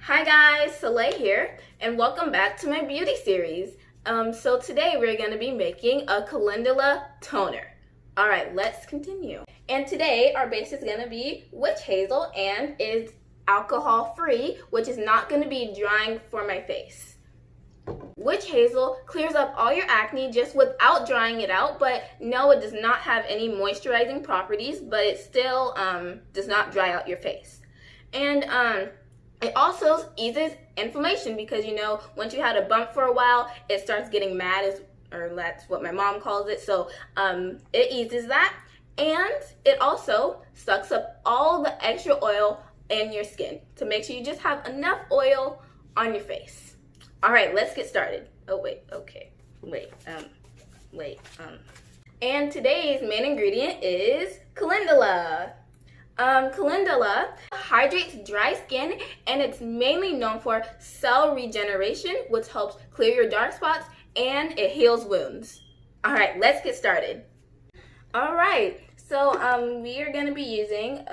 Hi guys, Celai here, and welcome back to my beauty series. So today we're going to be making a Calendula toner. Alright, let's continue. And today our base is going to be witch hazel and is alcohol free, which is not going to be drying for my face. Witch hazel clears up all your acne just without drying it out, but no, it does not have any moisturizing properties, but it still does not dry out your face. And it also eases inflammation because, once you had a bump for a while, it starts getting mad, or that's what my mom calls it. So it eases that. And it also sucks up all the extra oil in your skin to make sure you just have enough oil on your face. All right, let's get started. Oh, wait, okay. And today's main ingredient is Calendula. Calendula hydrates dry skin, and it's mainly known for cell regeneration, which helps clear your dark spots and it heals wounds. All right, let's get started. All right, so we are going to be using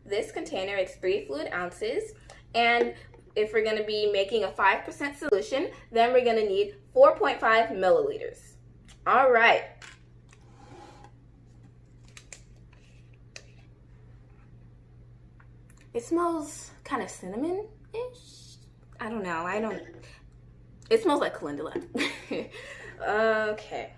this container. It's 3 fluid ounces, and if we're going to be making a 5% solution, then we're going to need 4.5 milliliters. All right. It smells kind of cinnamon-ish. I don't know. It smells like calendula. Okay.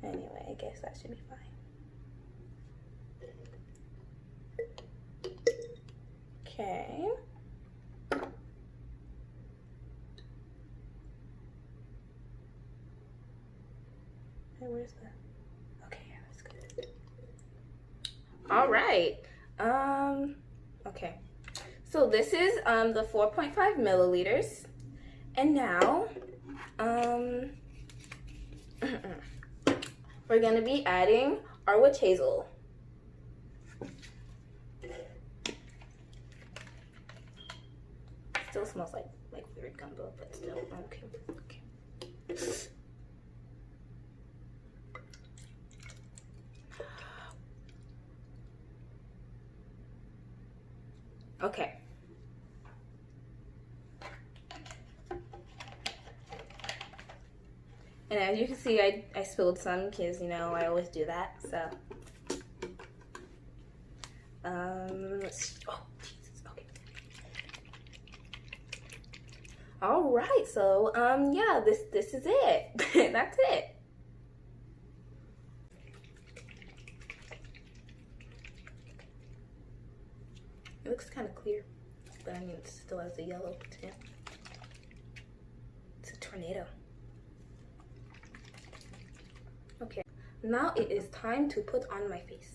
Anyway, I guess that should be fine. Okay. Where's the? Okay, yeah, that's good. All right. Okay. So this is the 4.5 milliliters, and now we're gonna be adding our witch hazel. Still smells like weird gumbo, but still okay. Okay. And as you can see, I spilled some because, I always do that. So, oh, Jesus, okay. All right, so, yeah, this is it. That's it. It looks kind of clear, but I mean, it still has the yellow tint. It's a tornado. Okay, now it is time to put on my face.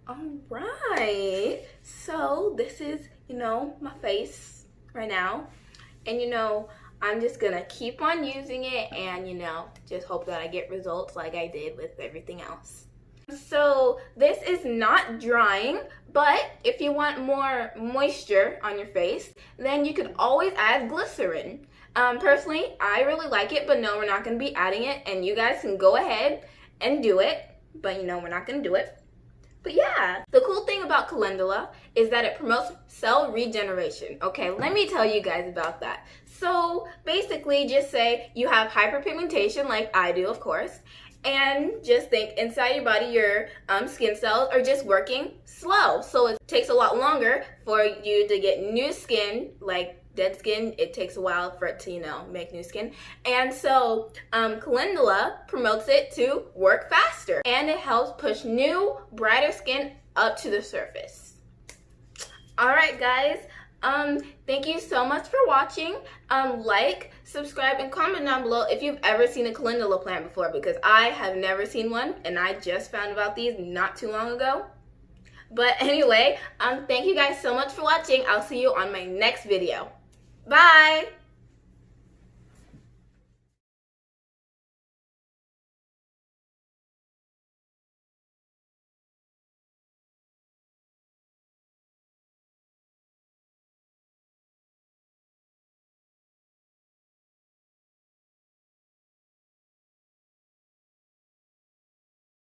All right, so this is, my face right now, and I'm just gonna keep on using it and just hope that I get results like I did with everything else. So this is not drying, but if you want more moisture on your face, then you could always add glycerin. Personally, I really like it, but no, we're not gonna be adding it, and you guys can go ahead and do it, but we're not gonna do it. But yeah, the cool thing about calendula is that it promotes cell regeneration. Okay, let me tell you guys about that. So basically, just say you have hyperpigmentation like I do, of course, and just think inside your body, your skin cells are just working slow. So it takes a lot longer for you to get new skin, like dead skin, it takes a while for it to, make new skin. And so Calendula promotes it to work faster, and it helps push new, brighter skin up to the surface. All right, guys. Thank you so much for watching. Like, subscribe, and comment down below if you've ever seen a calendula plant before, because I have never seen one, and I just found about these not too long ago. But anyway, thank you guys so much for watching. I'll see you on my next video. Bye!